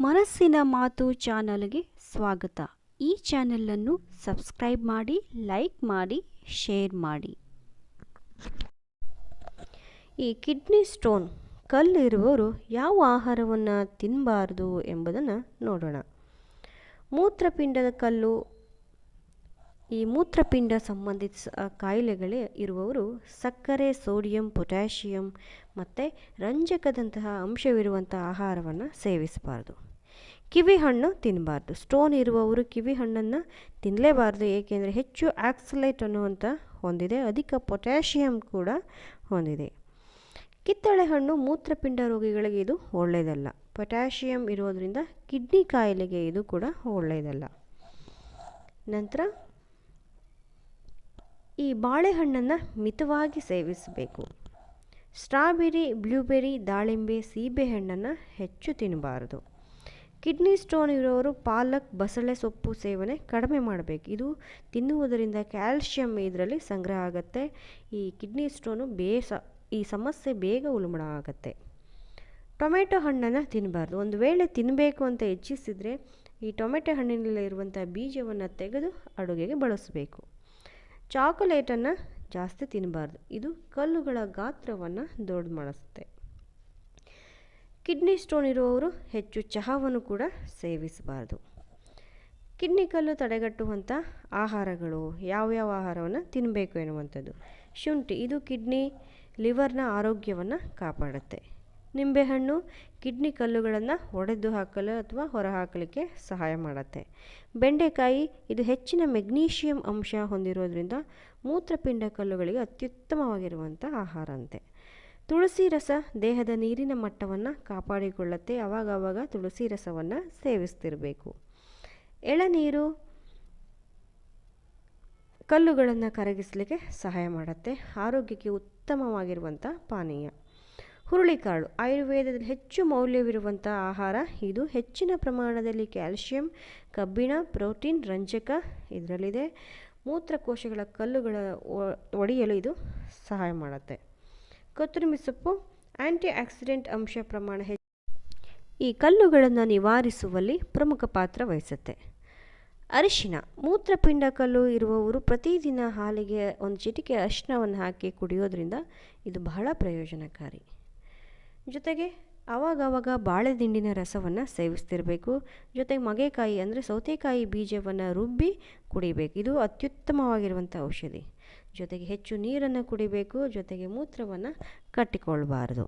ಮನಸ್ಸಿನ ಮಾತು ಚಾನಲ್ಗೆ ಸ್ವಾಗತ. ಈ ಚಾನಲನ್ನು ಸಬ್ಸ್ಕ್ರೈಬ್ ಮಾಡಿ, ಲೈಕ್ ಮಾಡಿ, ಶೇರ್ ಮಾಡಿ. ಈ ಕಿಡ್ನಿ ಸ್ಟೋನ್ ಕಲ್ಲಿರುವವರು ಯಾವ ಆಹಾರವನ್ನು ತಿನ್ನಬಾರ್ದು ಎಂಬುದನ್ನು ನೋಡೋಣ. ಮೂತ್ರಪಿಂಡದ ಕಲ್ಲು, ಈ ಮೂತ್ರಪಿಂಡ ಸಂಬಂಧಿತ ಕಾಯಿಲೆಗಳೇ ಇರುವವರು ಸಕ್ಕರೆ, ಸೋಡಿಯಂ, ಪೊಟ್ಯಾಷಿಯಂ ಮತ್ತು ರಂಜಕದಂತಹ ಅಂಶವಿರುವಂಥ ಆಹಾರವನ್ನು ಸೇವಿಸಬಾರ್ದು. ಕಿವಿ ಹಣ್ಣು ತಿನ್ನಬಾರ್ದು. ಸ್ಟೋನ್ ಇರುವವರು ಕಿವಿ ಹಣ್ಣನ್ನು ತಿನ್ನಲೇಬಾರ್ದು, ಏಕೆಂದರೆ ಹೆಚ್ಚು ಆಕ್ಸಲೇಟ್ ಅನ್ನುವಂಥ ಹೊಂದಿದೆ, ಅಧಿಕ ಪೊಟ್ಯಾಷಿಯಂ ಕೂಡ ಹೊಂದಿದೆ. ಕಿತ್ತಳೆ ಹಣ್ಣು ಮೂತ್ರಪಿಂಡ ರೋಗಿಗಳಿಗೆ ಇದು ಒಳ್ಳೆಯದಲ್ಲ. ಪೊಟ್ಯಾಷಿಯಂ ಇರೋದರಿಂದ ಕಿಡ್ನಿ ಕಾಯಿಲೆಗೆ ಇದು ಕೂಡ ಒಳ್ಳೆಯದಲ್ಲ. ನಂತರ ಈ ಬಾಳೆಹಣ್ಣನ್ನು ಮಿತವಾಗಿ ಸೇವಿಸಬೇಕು. ಸ್ಟ್ರಾಬೆರಿ, ಬ್ಲೂಬೆರಿ, ದಾಳಿಂಬೆ, ಸೀಬೆಹಣ್ಣನ್ನು ಹೆಚ್ಚು ತಿನ್ನಬಾರದು. ಕಿಡ್ನಿ ಸ್ಟೋನ್ ಇರೋರು ಪಾಲಕ್, ಬಸಳೆ ಸೊಪ್ಪು ಸೇವನೆ ಕಡಿಮೆ ಮಾಡಬೇಕು. ಇದು ತಿನ್ನುವುದರಿಂದ ಕ್ಯಾಲ್ಶಿಯಂ ಇದರಲ್ಲಿ ಸಂಗ್ರಹ ಆಗುತ್ತೆ. ಈ ಕಿಡ್ನಿ ಸ್ಟೋನು ಈ ಸಮಸ್ಯೆ ಬೇಗ ಉಲ್ಬಣ ಆಗುತ್ತೆ. ಟೊಮೆಟೊ ಹಣ್ಣನ್ನು ತಿನ್ನಬಾರ್ದು. ಒಂದು ವೇಳೆ ತಿನ್ನಬೇಕು ಅಂತ ಇಚ್ಛಿಸಿದರೆ ಈ ಟೊಮೆಟೊ ಹಣ್ಣಿನಲ್ಲಿರುವಂಥ ಬೀಜವನ್ನು ತೆಗೆದು ಅಡುಗೆಗೆ ಬಳಸಬೇಕು. ಚಾಕೊಲೇಟನ್ನು ಜಾಸ್ತಿ ತಿನ್ನಬಾರ್ದು. ಇದು ಕಲ್ಲುಗಳ ಗಾತ್ರವನ್ನು ದೊಡ್ಡ ಮಾಡಿಸುತ್ತೆ. ಕಿಡ್ನಿ ಸ್ಟೋನ್ ಇರುವವರು ಹೆಚ್ಚು ಚಹಾವನ್ನು ಕೂಡ ಸೇವಿಸಬಾರ್ದು. ಕಿಡ್ನಿ ಕಲ್ಲು ತಡೆಗಟ್ಟುವಂಥ ಆಹಾರಗಳು ಯಾವ್ಯಾವ ಆಹಾರವನ್ನು ತಿನ್ನಬೇಕು ಎನ್ನುವಂಥದ್ದು. ಶುಂಠಿ, ಇದು ಕಿಡ್ನಿ ಲಿವರ್ನ ಆರೋಗ್ಯವನ್ನು ಕಾಪಾಡುತ್ತೆ. ನಿಂಬೆಹಣ್ಣು ಕಿಡ್ನಿ ಕಲ್ಲುಗಳನ್ನು ಒಡೆದು ಹಾಕಲು ಅಥವಾ ಹೊರಹಾಕಲಿಕ್ಕೆ ಸಹಾಯ ಮಾಡುತ್ತೆ. ಬೆಂಡೆಕಾಯಿ, ಇದು ಹೆಚ್ಚಿನ ಮೆಗ್ನೀಷಿಯಂ ಅಂಶ ಹೊಂದಿರೋದ್ರಿಂದ ಮೂತ್ರಪಿಂಡ ಕಲ್ಲುಗಳಿಗೆ ಅತ್ಯುತ್ತಮವಾಗಿರುವಂಥ ಆಹಾರ ಅಂತೆ. ತುಳಸಿ ರಸ ದೇಹದ ನೀರಿನ ಮಟ್ಟವನ್ನು ಕಾಪಾಡಿಕೊಳ್ಳುತ್ತೆ. ಆವಾಗವಾಗ ತುಳಸಿ ರಸವನ್ನು ಸೇವಿಸ್ತಿರಬೇಕು. ಎಳನೀರು ಕಲ್ಲುಗಳನ್ನು ಕರಗಿಸಲಿಕ್ಕೆ ಸಹಾಯ ಮಾಡುತ್ತೆ. ಆರೋಗ್ಯಕ್ಕೆ ಉತ್ತಮವಾಗಿರುವಂಥ ಪಾನೀಯ. ಹುರುಳಿಕಾಳು, ಆಯುರ್ವೇದದಲ್ಲಿ ಹೆಚ್ಚು ಮೌಲ್ಯವಿರುವಂಥ ಆಹಾರ. ಇದು ಹೆಚ್ಚಿನ ಪ್ರಮಾಣದಲ್ಲಿ ಕ್ಯಾಲ್ಶಿಯಂ, ಕಬ್ಬಿಣ, ಪ್ರೋಟೀನ್, ರಂಜಕ ಇದರಲ್ಲಿದೆ. ಮೂತ್ರಕೋಶಗಳ ಕಲ್ಲುಗಳ ಒಡೆಯಲು ಇದು ಸಹಾಯ ಮಾಡುತ್ತೆ. ಕೊತ್ತಂಬರಿ ಸೊಪ್ಪು ಆ್ಯಂಟಿ ಆಕ್ಸಿಡೆಂಟ್ ಅಂಶ ಪ್ರಮಾಣ ಈ ಕಲ್ಲುಗಳನ್ನು ನಿವಾರಿಸುವಲ್ಲಿ ಪ್ರಮುಖ ಪಾತ್ರ ವಹಿಸುತ್ತೆ. ಅರಿಶಿನ, ಮೂತ್ರಪಿಂಡ ಕಲ್ಲು ಇರುವವರು ಪ್ರತಿದಿನ ಹಾಲಿಗೆ ಒಂದು ಚಿಟಿಕೆ ಅರಿಶಿನವನ್ನು ಹಾಕಿ ಕುಡಿಯೋದ್ರಿಂದ ಇದು ಬಹಳ ಪ್ರಯೋಜನಕಾರಿ. ಜೊತೆಗೆ ಆವಾಗವಾಗ ಬಾಳೆದಿಂಡಿನ ರಸವನ್ನು ಸೇವಿಸ್ತಿರಬೇಕು. ಜೊತೆಗೆ ಮಗೆಕಾಯಿ ಅಂದರೆ ಸೌತೆಕಾಯಿ ಬೀಜವನ್ನು ರುಬ್ಬಿ ಕುಡಿಬೇಕು. ಇದು ಅತ್ಯುತ್ತಮವಾಗಿರುವಂಥ ಔಷಧಿ. ಜೊತೆಗೆ ಹೆಚ್ಚು ನೀರನ್ನು ಕುಡಿಬೇಕು. ಜೊತೆಗೆ ಮೂತ್ರವನ್ನು ಕಟ್ಟಿಕೊಳ್ಬಾರ್ದು.